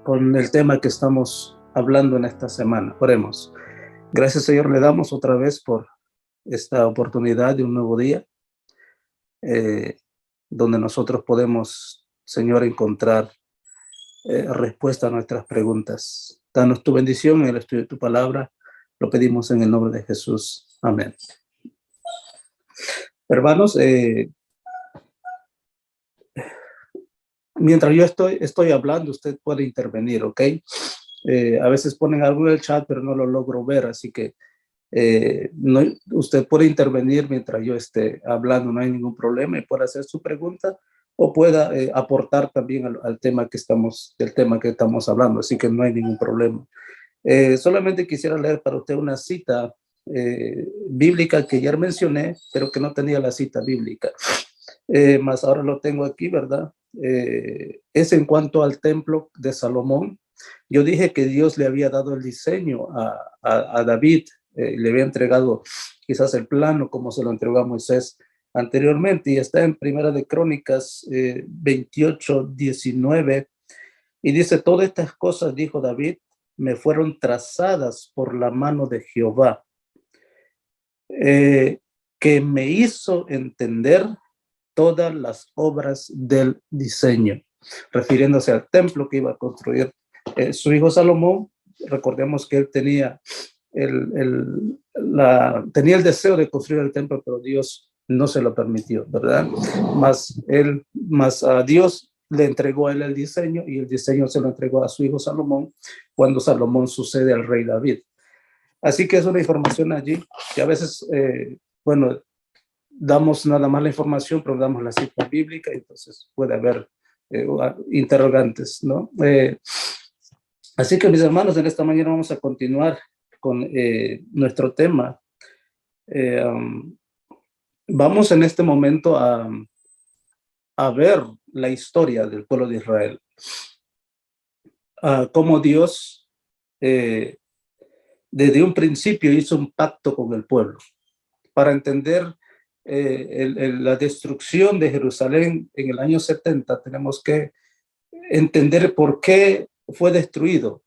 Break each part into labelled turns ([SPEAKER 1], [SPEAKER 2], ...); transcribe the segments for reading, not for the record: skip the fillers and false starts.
[SPEAKER 1] con el tema que estamos hablando en esta semana. Oremos. Gracias, Señor, le damos otra vez por esta oportunidad de un nuevo día, donde nosotros podemos, Señor, encontrar respuesta a nuestras preguntas. Danos tu bendición en el estudio de tu palabra. Lo pedimos en el nombre de Jesús. Amén. Hermanos, mientras yo estoy hablando, usted puede intervenir, ¿ok? A veces ponen algo en el chat, pero no lo logro ver, así que no, usted puede intervenir mientras yo esté hablando, no hay ningún problema, y puede hacer su pregunta o pueda aportar también al tema del tema que estamos hablando, así que no hay ningún problema. Solamente quisiera leer para usted una cita bíblica que ya mencioné, pero que no tenía la cita bíblica. Más ahora lo tengo aquí, ¿verdad? Es en cuanto al templo de Salomón. Yo dije que Dios le había dado el diseño a David, le había entregado quizás el plano como se lo entregó a Moisés anteriormente, y está en Primera de Crónicas 28:19, y dice: todas estas cosas, dijo David, me fueron trazadas por la mano de Jehová, que me hizo entender todas las obras del diseño, refiriéndose al templo que iba a construir su hijo Salomón. Recordemos que él tenía el deseo de construir el templo, pero Dios no se lo permitió, ¿verdad? Más a Dios le entregó a él el diseño, y el diseño se lo entregó a su hijo Salomón cuando Salomón sucede al rey David. Así que es una información allí que a veces, damos nada más la información, pero damos la cita bíblica, entonces puede haber interrogantes, ¿no? Así que, mis hermanos, en esta mañana vamos a continuar con nuestro tema. Vamos en este momento a ver la historia del pueblo de Israel, cómo Dios desde un principio hizo un pacto con el pueblo para entender la destrucción de Jerusalén en el año 70. Tenemos que entender por qué fue destruido,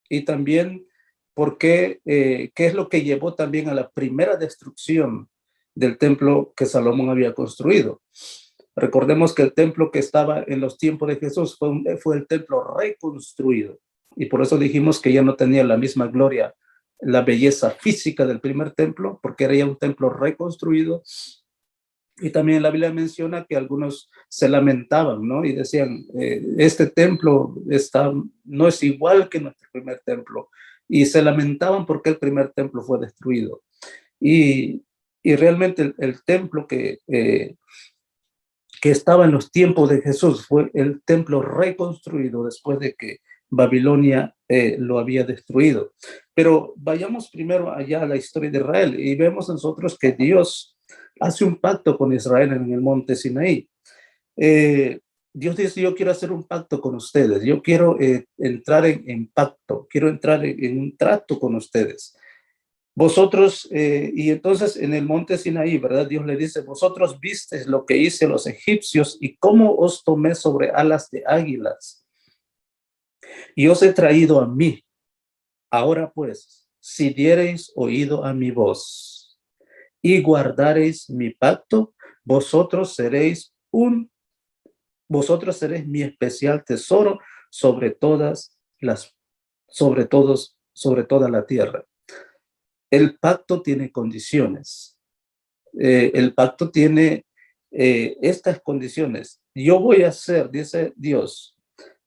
[SPEAKER 1] y también por qué es lo que llevó también a la primera destrucción del templo que Salomón había construido. Recordemos que el templo que estaba en los tiempos de Jesús fue el templo reconstruido, y por eso dijimos que ya no tenía la misma gloria, la belleza física del primer templo, porque era ya un templo reconstruido. Y también la Biblia menciona que algunos se lamentaban, ¿no? Y decían, este templo no es igual que nuestro primer templo. Y se lamentaban porque el primer templo fue destruido. Y realmente el templo que estaba en los tiempos de Jesús fue el templo reconstruido después de que Babilonia lo había destruido. Pero vayamos primero allá a la historia de Israel, y vemos nosotros que Dios hace un pacto con Israel en el monte Sinaí. Dios dice: yo quiero hacer un pacto con ustedes, yo quiero entrar en pacto, quiero entrar en un trato con ustedes. Vosotros, y entonces en el monte Sinaí, ¿verdad? Dios le dice: vosotros visteis lo que hice a los egipcios y cómo os tomé sobre alas de águilas, y os he traído a mí. Ahora pues, si diereis oído a mi voz y guardareis mi pacto, vosotros seréis mi especial tesoro sobre toda la tierra. El pacto tiene condiciones. El pacto tiene estas condiciones. Yo voy a ser, dice Dios,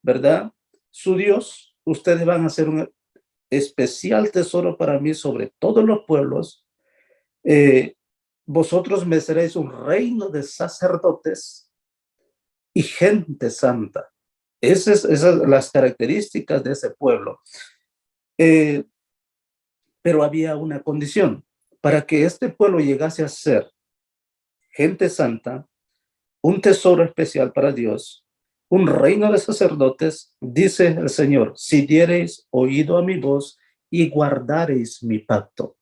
[SPEAKER 1] ¿verdad? Su Dios. Ustedes van a ser un especial tesoro para mí sobre todos los pueblos. Vosotros me seréis un reino de sacerdotes y gente santa. Esas son las características de ese pueblo. Pero había una condición. Para que este pueblo llegase a ser gente santa, un tesoro especial para Dios, un reino de sacerdotes, dice el Señor: si diereis oído a mi voz y guardareis mi pacto.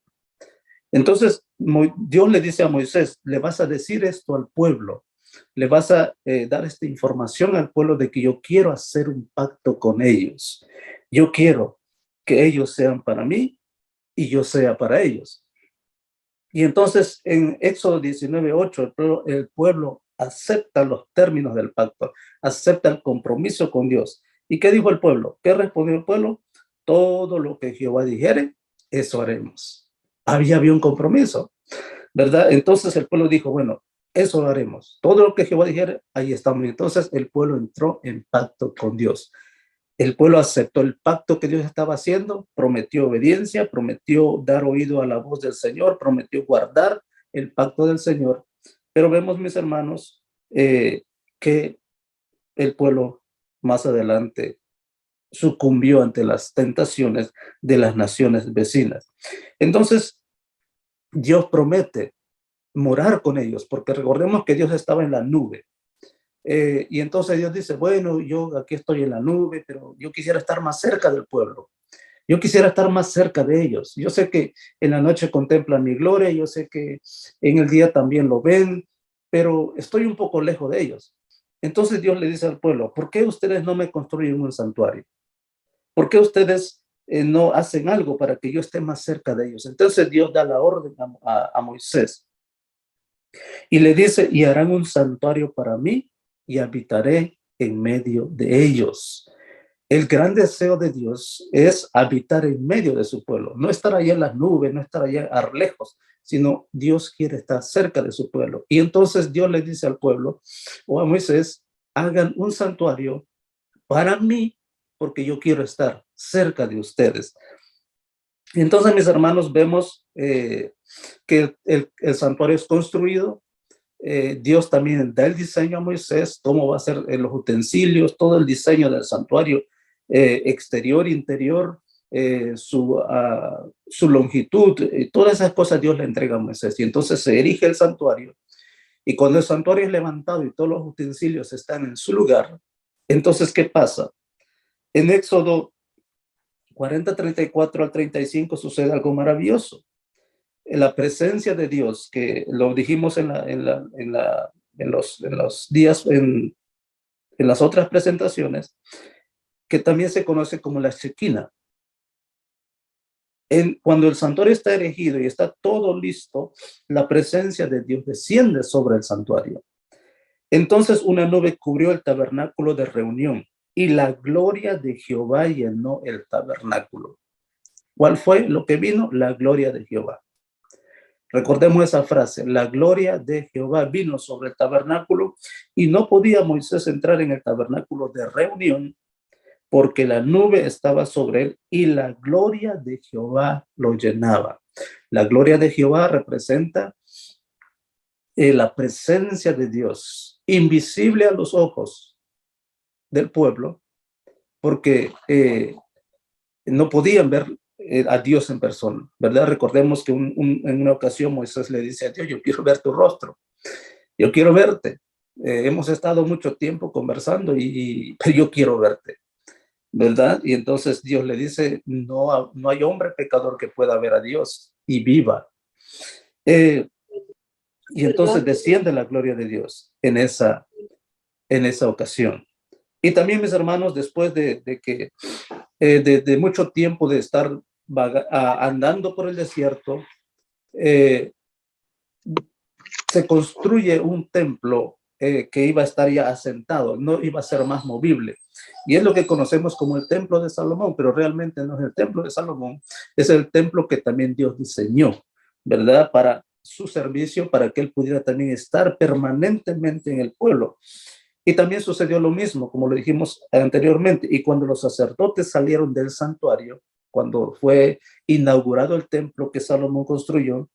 [SPEAKER 1] Entonces Dios le dice a Moisés: le vas a decir esto al pueblo, le vas a dar esta información al pueblo de que yo quiero hacer un pacto con ellos. Yo quiero que ellos sean para mí y yo sea para ellos. Y entonces en Éxodo 19:8, el pueblo acepta los términos del pacto, acepta el compromiso con Dios. ¿Y qué dijo el pueblo? ¿Qué respondió el pueblo? Todo lo que Jehová dijere, eso haremos. Había un compromiso, ¿verdad? Entonces el pueblo dijo, bueno, eso lo haremos. Todo lo que Jehová dijere, ahí estamos. Entonces el pueblo entró en pacto con Dios. El pueblo aceptó el pacto que Dios estaba haciendo, prometió obediencia, prometió dar oído a la voz del Señor, prometió guardar el pacto del Señor. Pero vemos, mis hermanos, que el pueblo más adelante sucumbió ante las tentaciones de las naciones vecinas. Entonces, Dios promete morar con ellos, porque recordemos que Dios estaba en la nube. Y entonces Dios dice, bueno, yo aquí estoy en la nube, pero yo quisiera estar más cerca del pueblo. Yo quisiera estar más cerca de ellos. Yo sé que en la noche contemplan mi gloria, yo sé que en el día también lo ven, pero estoy un poco lejos de ellos. Entonces Dios le dice al pueblo, ¿por qué ustedes no me construyen un santuario? ¿Por qué ustedes no hacen algo para que yo esté más cerca de ellos? Entonces Dios da la orden a Moisés y le dice, y harán un santuario para mí y habitaré en medio de ellos. El gran deseo de Dios es habitar en medio de su pueblo, no estar allá en las nubes, no estar allá a lejos, sino Dios quiere estar cerca de su pueblo. Y entonces Dios le dice al pueblo o a Moisés, hagan un santuario para mí, porque yo quiero estar cerca de ustedes. Y entonces, mis hermanos, vemos que el santuario es construido. Dios también da el diseño a Moisés, cómo va a ser los utensilios, todo el diseño del santuario, exterior, interior, su longitud, todas esas cosas Dios le entrega a Moisés. Y entonces se erige el santuario. Y cuando el santuario es levantado y todos los utensilios están en su lugar, entonces, ¿qué pasa? En Éxodo 40:34 al 35 sucede algo maravilloso. En la presencia de Dios, que lo dijimos en los días, en las otras presentaciones, que también se conoce como la Shekinah. Cuando el santuario está erigido y está todo listo, la presencia de Dios desciende sobre el santuario. Entonces una nube cubrió el tabernáculo de reunión y la gloria de Jehová llenó el tabernáculo. ¿Cuál fue lo que vino? La gloria de Jehová. Recordemos esa frase, la gloria de Jehová vino sobre el tabernáculo y no podía Moisés entrar en el tabernáculo de reunión porque la nube estaba sobre él y la gloria de Jehová lo llenaba. La gloria de Jehová representa la presencia de Dios, invisible a los ojos del pueblo, porque no podían ver a Dios en persona, ¿verdad? Recordemos que en una ocasión Moisés le dice a Dios, yo quiero ver tu rostro, yo quiero verte. Hemos estado mucho tiempo conversando, pero yo quiero verte, ¿verdad? Y entonces Dios le dice, no hay hombre pecador que pueda ver a Dios y viva. Y entonces desciende la gloria de Dios en esa ocasión. Y también, mis hermanos, después de mucho tiempo de estar andando por el desierto, se construye un templo que iba a estar ya asentado, no iba a ser más movible. Y es lo que conocemos como el templo de Salomón, pero realmente no es el templo de Salomón, es el templo que también Dios diseñó, ¿verdad? Para su servicio, para que él pudiera también estar permanentemente en el pueblo. Y también sucedió lo mismo, como lo dijimos anteriormente, y cuando los sacerdotes salieron del santuario, cuando fue inaugurado el templo que Salomón construyó,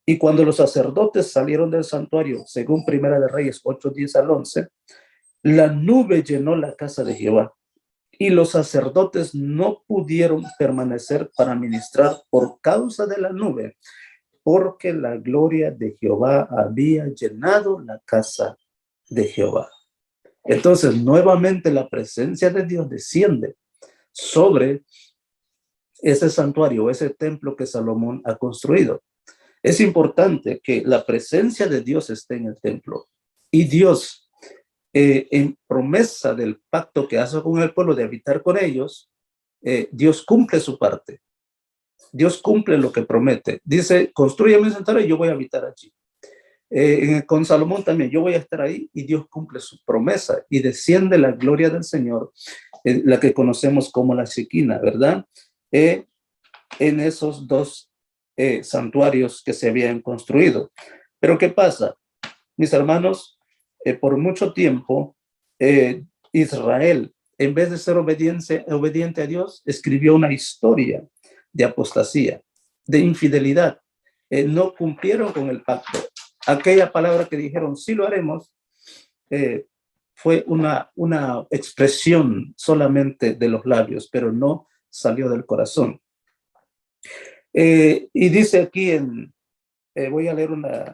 [SPEAKER 1] y cuando los sacerdotes salieron del santuario, según Primera de Reyes 8:10 al 11, la nube llenó la casa de Jehová, y los sacerdotes no pudieron permanecer para ministrar por causa de la nube, porque la gloria de Jehová había llenado la casa de Jehová. Entonces, nuevamente la presencia de Dios desciende sobre ese santuario, ese templo que Salomón ha construido. Es importante que la presencia de Dios esté en el templo Y Dios, en promesa del pacto que hace con el pueblo de habitar con ellos, Dios cumple su parte. Dios cumple lo que promete. Dice, construye mi santuario y yo voy a habitar allí. Con Salomón también, yo voy a estar ahí, y Dios cumple su promesa y desciende la gloria del Señor, la que conocemos como la Shekinah, ¿verdad? En esos dos santuarios que se habían construido. Pero ¿qué pasa? Mis hermanos, por mucho tiempo, Israel, en vez de ser obediente a Dios, escribió una historia de apostasía, de infidelidad. No cumplieron con el pacto. Aquella palabra que dijeron, sí lo haremos, fue una expresión solamente de los labios, pero no salió del corazón. Y dice aquí voy a leer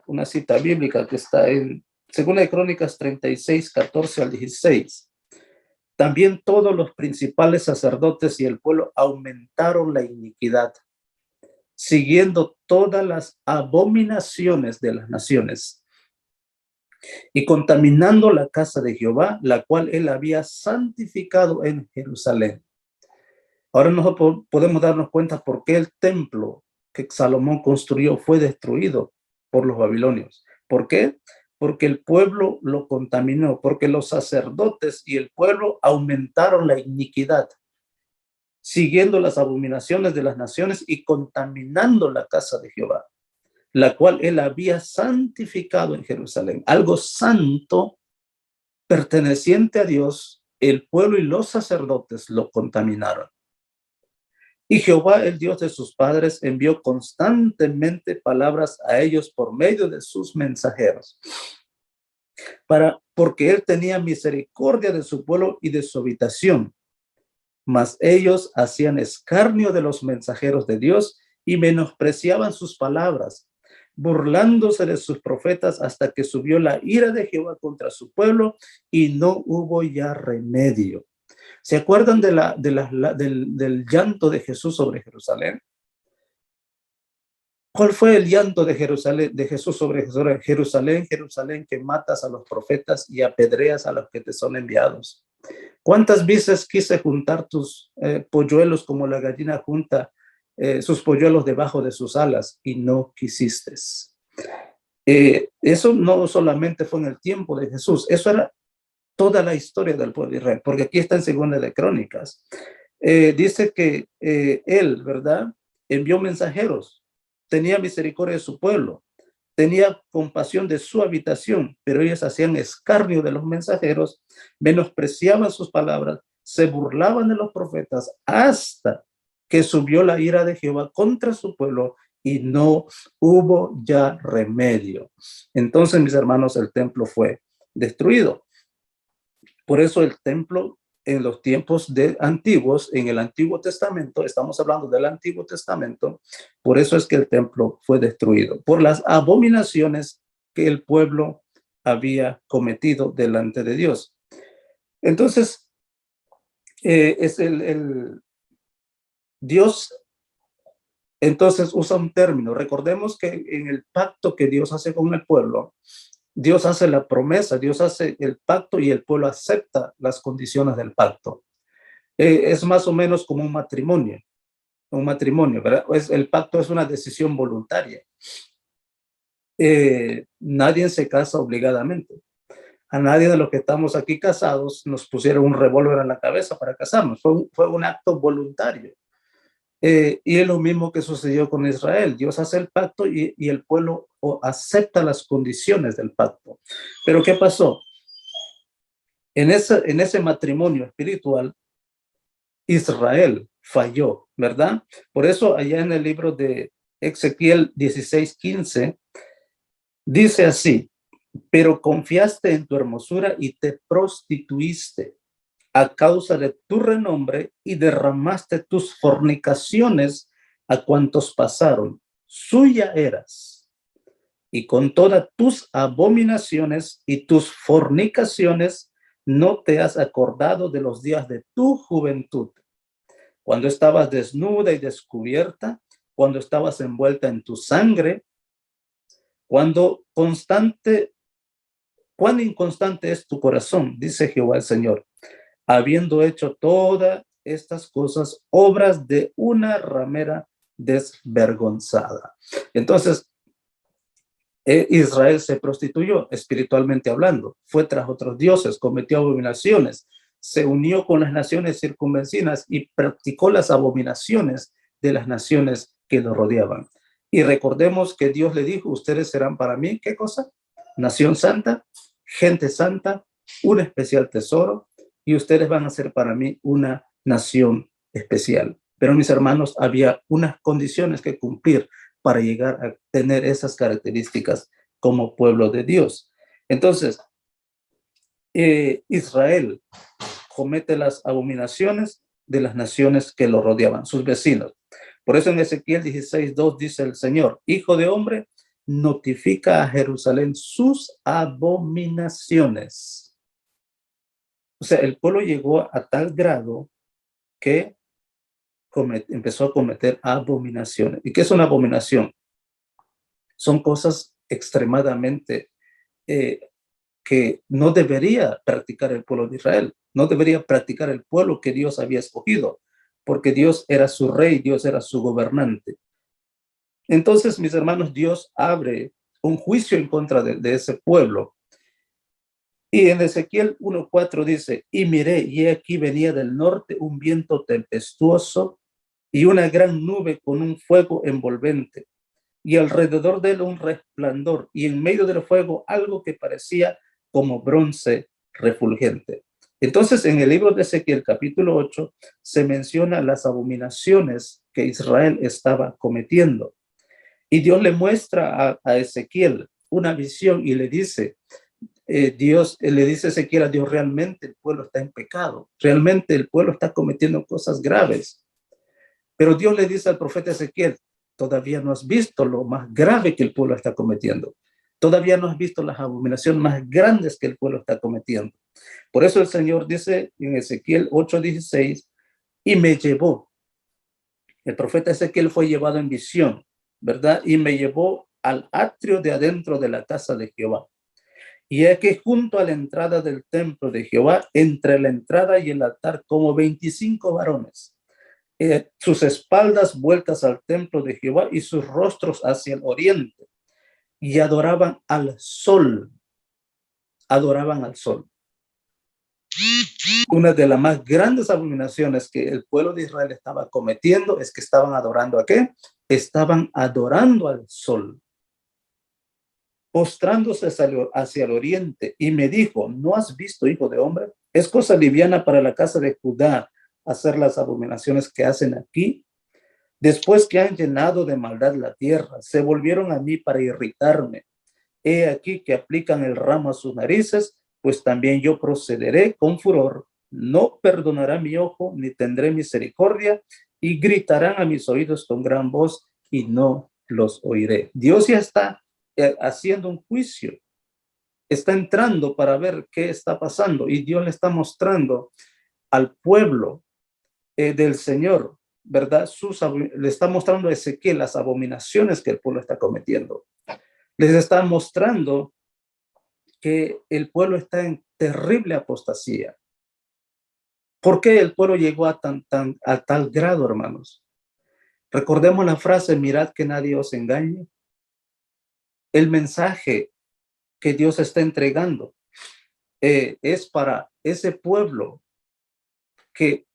[SPEAKER 1] una cita bíblica que está en 2 Crónicas 36, 14 al 16. También todos los principales sacerdotes y el pueblo aumentaron la iniquidad, siguiendo todas las abominaciones de las naciones y contaminando la casa de Jehová, la cual él había santificado en Jerusalén. Ahora nosotros podemos darnos cuenta por qué el templo que Salomón construyó fue destruido por los babilonios. ¿Por qué? Porque el pueblo lo contaminó, porque los sacerdotes y el pueblo aumentaron la iniquidad, siguiendo las abominaciones de las naciones y contaminando la casa de Jehová, la cual él había santificado en Jerusalén. Algo santo, perteneciente a Dios, el pueblo y los sacerdotes lo contaminaron. Y Jehová, el Dios de sus padres, envió constantemente palabras a ellos por medio de sus mensajeros, porque él tenía misericordia de su pueblo y de su habitación. Mas ellos hacían escarnio de los mensajeros de Dios y menospreciaban sus palabras, burlándose de sus profetas, hasta que subió la ira de Jehová contra su pueblo y no hubo ya remedio. ¿Se acuerdan del llanto de Jesús sobre Jerusalén? ¿Cuál fue el llanto de Jesús sobre Jerusalén? Jerusalén, que matas a los profetas y apedreas a los que te son enviados. ¿Cuántas veces quise juntar tus polluelos como la gallina junta sus polluelos debajo de sus alas y no quisiste? Eso no solamente fue en el tiempo de Jesús, eso era toda la historia del pueblo de Israel, porque aquí está en 2 de Crónicas. Dice que él, ¿verdad?, envió mensajeros, tenía misericordia de su pueblo, tenía compasión de su habitación, pero ellos hacían escarnio de los mensajeros, menospreciaban sus palabras, se burlaban de los profetas, hasta que subió la ira de Jehová contra su pueblo y no hubo ya remedio. Entonces, mis hermanos, el templo fue destruido. Por eso el templo en los tiempos antiguos, en el Antiguo Testamento, estamos hablando del Antiguo Testamento, por eso es que el templo fue destruido, por las abominaciones que el pueblo había cometido delante de Dios. Entonces, es Dios, entonces usa un término. Recordemos que en el pacto que Dios hace con el pueblo, Dios hace la promesa, Dios hace el pacto y el pueblo acepta las condiciones del pacto. Es más o menos como un matrimonio, ¿verdad? El pacto es una decisión voluntaria. Nadie se casa obligadamente. A nadie de los que estamos aquí casados nos pusieron un revólver en la cabeza para casarnos. Fue un acto voluntario. Y es lo mismo que sucedió con Israel. Dios hace el pacto y el pueblo acepta las condiciones del pacto. Pero ¿qué pasó? En ese matrimonio espiritual, Israel falló, ¿verdad? Por eso allá en el libro de Ezequiel 16:15, dice así: pero confiaste en tu hermosura y te prostituiste a causa de tu renombre y derramaste tus fornicaciones a cuantos pasaron. Suya eras, y con todas tus abominaciones y tus fornicaciones no te has acordado de los días de tu juventud, cuando estabas desnuda y descubierta, cuando estabas envuelta en tu sangre, cuando cuán inconstante es tu corazón, dice Jehová el Señor, habiendo hecho todas estas cosas, obras de una ramera desvergonzada. Entonces, Israel se prostituyó espiritualmente hablando, fue tras otros dioses, cometió abominaciones, se unió con las naciones circunvecinas y practicó las abominaciones de las naciones que lo rodeaban. Y recordemos que Dios le dijo, ustedes serán para mí, ¿qué cosa? Nación santa, gente santa, un especial tesoro, y ustedes van a ser para mí una nación especial. Pero mis hermanos, había unas condiciones que cumplir para llegar a tener esas características como pueblo de Dios. Entonces, Israel comete las abominaciones de las naciones que lo rodeaban, sus vecinos. Por eso en Ezequiel 16:2 dice el Señor, hijo de hombre, notifica a Jerusalén sus abominaciones. O sea, el pueblo llegó a tal grado que empezó a cometer abominaciones. ¿Y qué es una abominación? Son cosas extremadamente que no debería practicar el pueblo de Israel, no debería practicar el pueblo que Dios había escogido, porque Dios era su rey, Dios era su gobernante. Entonces, mis hermanos, Dios abre un juicio en contra de ese pueblo. Y en Ezequiel 1:4 dice, y miré, y aquí venía del norte un viento tempestuoso y una gran nube con un fuego envolvente, y alrededor de él un resplandor, y en medio del fuego algo que parecía como bronce refulgente. Entonces, en el libro de Ezequiel, capítulo 8, se menciona las abominaciones que Israel estaba cometiendo. Y Dios le muestra a Ezequiel una visión y le dice, Dios le dice a Ezequiel a Dios, realmente el pueblo está en pecado, realmente el pueblo está cometiendo cosas graves. Pero Dios le dice al profeta Ezequiel, todavía no has visto lo más grave que el pueblo está cometiendo. Todavía no has visto las abominaciones más grandes que el pueblo está cometiendo. Por eso el Señor dice en Ezequiel 8:16, y me llevó. El profeta Ezequiel fue llevado en visión, ¿verdad? Y me llevó al atrio de adentro de la casa de Jehová. Y es que junto a la entrada del templo de Jehová, entre la entrada y el altar, como 25 varones, sus espaldas vueltas al templo de Jehová y sus rostros hacia el oriente, y adoraban al sol, adoraban al sol. Una de las más grandes abominaciones que el pueblo de Israel estaba cometiendo es que estaban adorando ¿a qué? Estaban adorando al sol, postrándose hacia el oriente, y me dijo, ¿no has visto, hijo de hombre? Es cosa liviana para la casa de Judá hacer las abominaciones que hacen aquí. Después que han llenado de maldad la tierra, se volvieron a mí para irritarme. He aquí que aplican el ramo a sus narices, pues también yo procederé con furor. No perdonará mi ojo, ni tendré misericordia, y gritarán a mis oídos con gran voz, y no los oiré. Dios ya está haciendo un juicio, está entrando para ver qué está pasando, y Dios le está mostrando al pueblo del Señor, ¿verdad? Le está mostrando a Ezequiel las abominaciones que el pueblo está cometiendo. Les está mostrando que el pueblo está en terrible apostasía. ¿Por qué el pueblo llegó a tal grado, hermanos? Recordemos la frase, mirad que nadie os engañe. El mensaje que Dios está entregando es para ese pueblo que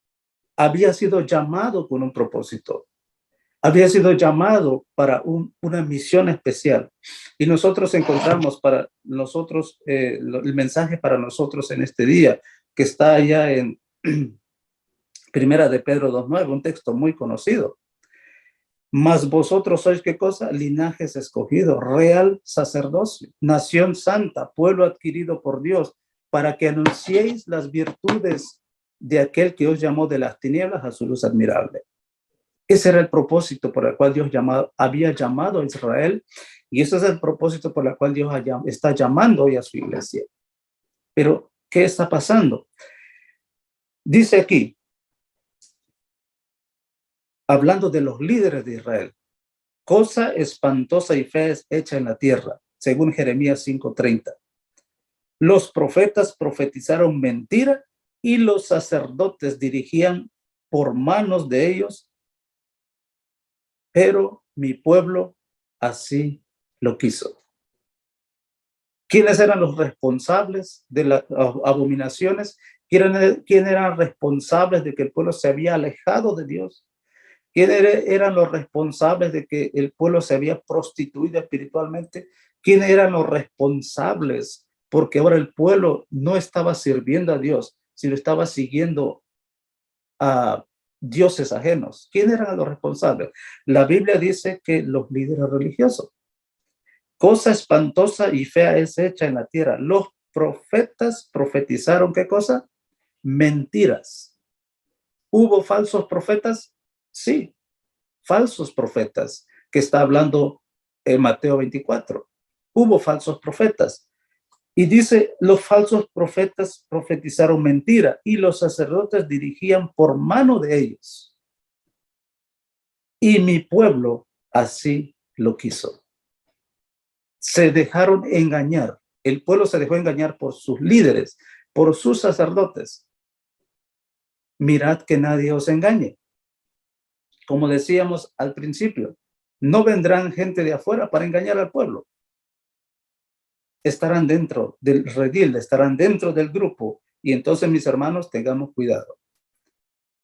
[SPEAKER 1] había sido llamado con un propósito, había sido llamado para una misión especial. Y nosotros encontramos para nosotros el mensaje para nosotros en este día, que está allá en Primera de Pedro 2:9, un texto muy conocido. Mas vosotros sois ¿qué cosa? Linajes escogidos, real sacerdocio, nación santa, pueblo adquirido por Dios, para que anunciéis las virtudes de aquel que os llamó de las tinieblas a su luz admirable. Ese era el propósito por el cual Dios había llamado a Israel, y ese es el propósito por el cual Dios está llamando hoy a su iglesia. Pero, ¿qué está pasando? Dice aquí, hablando de los líderes de Israel, cosa espantosa y fea es hecha en la tierra, según Jeremías 5:30. Los profetas profetizaron mentira y los sacerdotes dirigían por manos de ellos, pero mi pueblo así lo quiso. ¿Quiénes eran los responsables de las abominaciones? ¿Quiénes eran responsables de que el pueblo se había alejado de Dios? ¿Quiénes eran los responsables de que el pueblo se había prostituido espiritualmente? ¿Quiénes eran los responsables? Porque ahora el pueblo no estaba sirviendo a Dios, sino estaba siguiendo a dioses ajenos. ¿Quiénes eran los responsables? La Biblia dice que los líderes religiosos. Cosa espantosa y fea es hecha en la tierra. Los profetas profetizaron, ¿qué cosa? Mentiras. ¿Hubo falsos profetas? Sí, falsos profetas, que está hablando en Mateo 24. Hubo falsos profetas. Y dice, los falsos profetas profetizaron mentira y los sacerdotes dirigían por mano de ellos. Y mi pueblo así lo quiso. Se dejaron engañar. El pueblo se dejó engañar por sus líderes, por sus sacerdotes. Mirad que nadie os engañe. Como decíamos al principio, no vendrán gente de afuera para engañar al pueblo. Estarán dentro del redil, estarán dentro del grupo. Y entonces, mis hermanos, tengamos cuidado.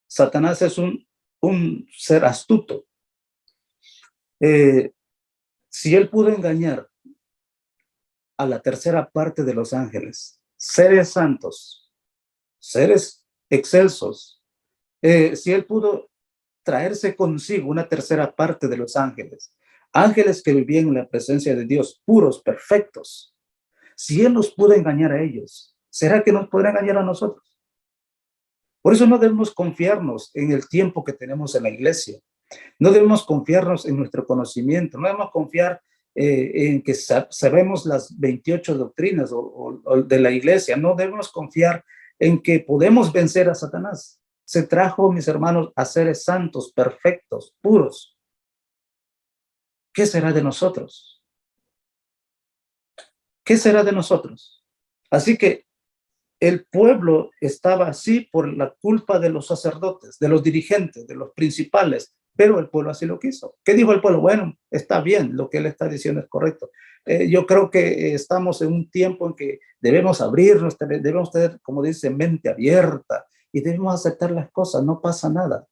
[SPEAKER 1] Satanás es un ser astuto. Si él pudo engañar a la tercera parte de los ángeles, seres santos, seres excelsos, si él pudo traerse consigo una tercera parte de los ángeles, ángeles que vivían en la presencia de Dios, puros, perfectos, si él nos pudo engañar a ellos, ¿será que nos podrá engañar a nosotros? Por eso no debemos confiarnos en el tiempo que tenemos en la iglesia. No debemos confiarnos en nuestro conocimiento. No debemos confiar en que sabemos las 28 doctrinas o de la iglesia. No debemos confiar en que podemos vencer a Satanás. Se trajo, mis hermanos, a seres santos, perfectos, puros. ¿Qué será de nosotros? ¿Qué será de nosotros? Así que el pueblo estaba así por la culpa de los sacerdotes, de los dirigentes, de los principales, pero el pueblo así lo quiso. ¿Qué dijo el pueblo? Bueno, está bien, lo que él está diciendo es correcto. Yo creo que estamos en un tiempo en que debemos abrirnos, debemos tener, como dice, mente abierta y debemos aceptar las cosas, no pasa nada.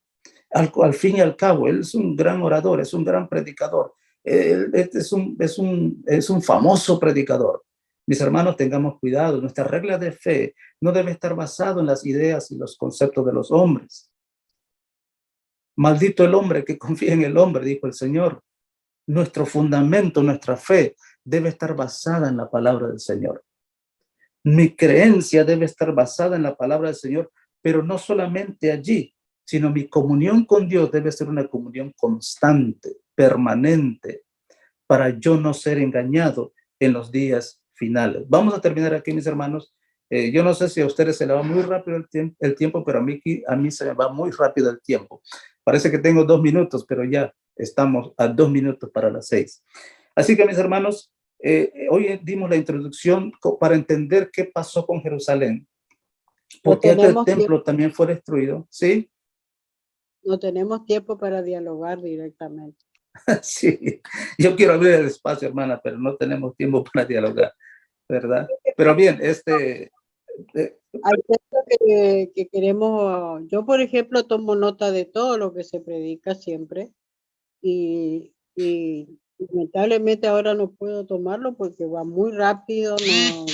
[SPEAKER 1] Al fin y al cabo, él es un gran orador, es un gran predicador, es un famoso predicador. Mis hermanos, tengamos cuidado. Nuestra regla de fe no debe estar basado en las ideas y los conceptos de los hombres. Maldito el hombre que confía en el hombre, dijo el Señor. Nuestro fundamento, nuestra fe debe estar basada en la palabra del Señor. Mi creencia debe estar basada en la palabra del Señor, pero no solamente allí, sino mi comunión con Dios debe ser una comunión constante, permanente, para yo no ser engañado en los días finales. Vamos a terminar aquí, mis hermanos. Yo no sé si a ustedes se le va muy rápido el tiempo, pero a mí se me va muy rápido el tiempo. Parece que tengo 2 minutos, pero ya estamos a 2 minutos para las 6. Así que, mis hermanos, hoy dimos la introducción para entender qué pasó con Jerusalén. Porque aquel templo también fue destruido, ¿sí?
[SPEAKER 2] No tenemos tiempo para dialogar directamente.
[SPEAKER 1] Sí, yo quiero abrir el espacio, hermana, pero no tenemos tiempo para dialogar, ¿verdad? Pero bien,
[SPEAKER 2] hay cosas que queremos, yo por ejemplo tomo nota de todo lo que se predica siempre y lamentablemente ahora no puedo tomarlo porque va muy rápido, no,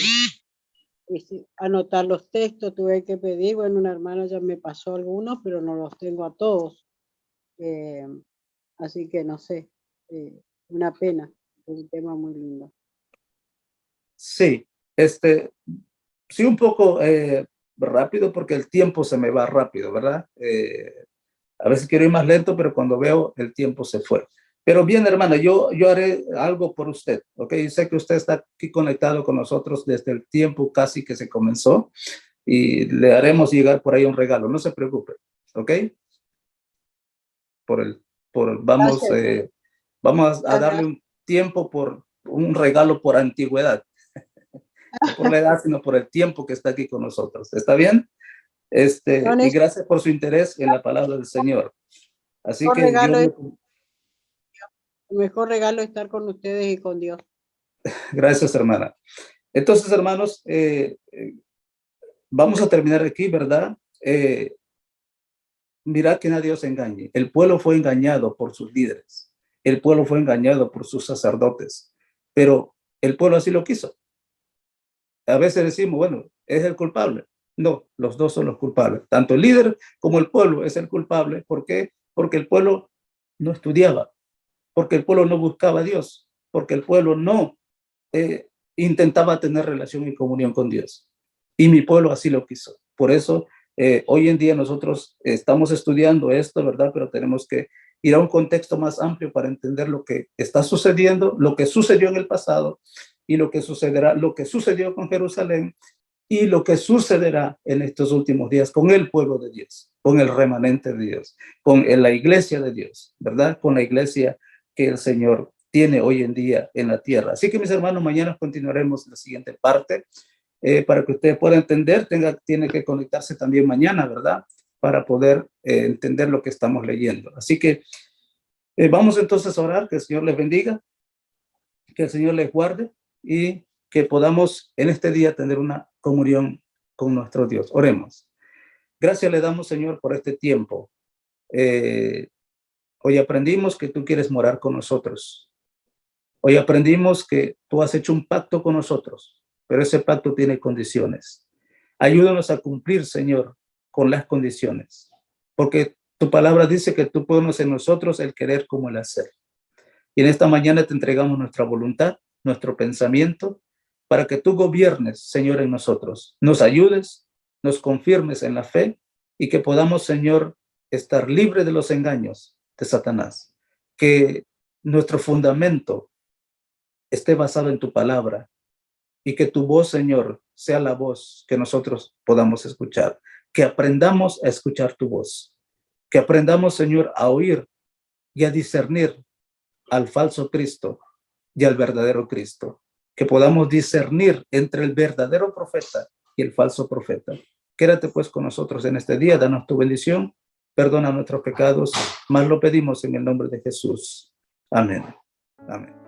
[SPEAKER 2] anotar los textos tuve que pedir, bueno, una hermana ya me pasó algunos, pero no los tengo a todos, así que no sé, una pena, es un tema muy lindo.
[SPEAKER 1] Sí, sí un poco rápido porque el tiempo se me va rápido, ¿verdad? A veces quiero ir más lento, pero cuando veo el tiempo se fue. Pero bien, hermana, yo haré algo por usted, ¿ok? Yo sé que usted está aquí conectado con nosotros desde el tiempo casi que se comenzó y le haremos llegar por ahí un regalo, no se preocupe, ¿ok? Vamos a darle un tiempo por un regalo por antigüedad. no por la edad, sino por el tiempo que está aquí con nosotros. ¿Está bien? Y gracias por su interés en la palabra del Señor. Así que
[SPEAKER 2] el mejor regalo es estar con ustedes y con Dios.
[SPEAKER 1] Gracias, hermana. Entonces, hermanos, vamos a terminar aquí, ¿verdad? Mirad que nadie os engañe. El pueblo fue engañado por sus líderes. El pueblo fue engañado por sus sacerdotes. Pero el pueblo así lo quiso. A veces decimos, bueno, es el culpable. No, los dos son los culpables. Tanto el líder como el pueblo es el culpable. ¿Por qué? Porque el pueblo no estudiaba, porque el pueblo no buscaba a Dios, porque el pueblo no intentaba tener relación y comunión con Dios. Y mi pueblo así lo quiso. Por eso, hoy en día nosotros estamos estudiando esto, ¿verdad? Pero tenemos que ir a un contexto más amplio para entender lo que está sucediendo, lo que sucedió en el pasado y lo que sucederá, lo que sucedió con Jerusalén y lo que sucederá en estos últimos días con el pueblo de Dios, con el remanente de Dios, con la iglesia de Dios, ¿verdad? Con la iglesia que el Señor tiene hoy en día en la tierra. Así que mis hermanos, mañana continuaremos la siguiente parte. Para que ustedes puedan entender, tiene que conectarse también mañana, ¿verdad? Para poder entender lo que estamos leyendo. Así que vamos entonces a orar, que el Señor les bendiga, que el Señor les guarde y que podamos en este día tener una comunión con nuestro Dios. Oremos. Gracias le damos, Señor, por este tiempo. Hoy aprendimos que tú quieres morar con nosotros. Hoy aprendimos que tú has hecho un pacto con nosotros, pero ese pacto tiene condiciones. Ayúdanos a cumplir, Señor, con las condiciones, porque tu palabra dice que tú pones en nosotros el querer como el hacer. Y en esta mañana te entregamos nuestra voluntad, nuestro pensamiento, para que tú gobiernes, Señor, en nosotros. Nos ayudes, nos confirmes en la fe y que podamos, Señor, estar libres de los engaños de Satanás. Que nuestro fundamento esté basado en tu palabra y que tu voz, Señor, sea la voz que nosotros podamos escuchar. Que aprendamos a escuchar tu voz. Que aprendamos, Señor, a oír y a discernir al falso Cristo y al verdadero Cristo. Que podamos discernir entre el verdadero profeta y el falso profeta. Quédate pues con nosotros en este día, danos tu bendición, perdona nuestros pecados, más lo pedimos en el nombre de Jesús. Amén. Amén.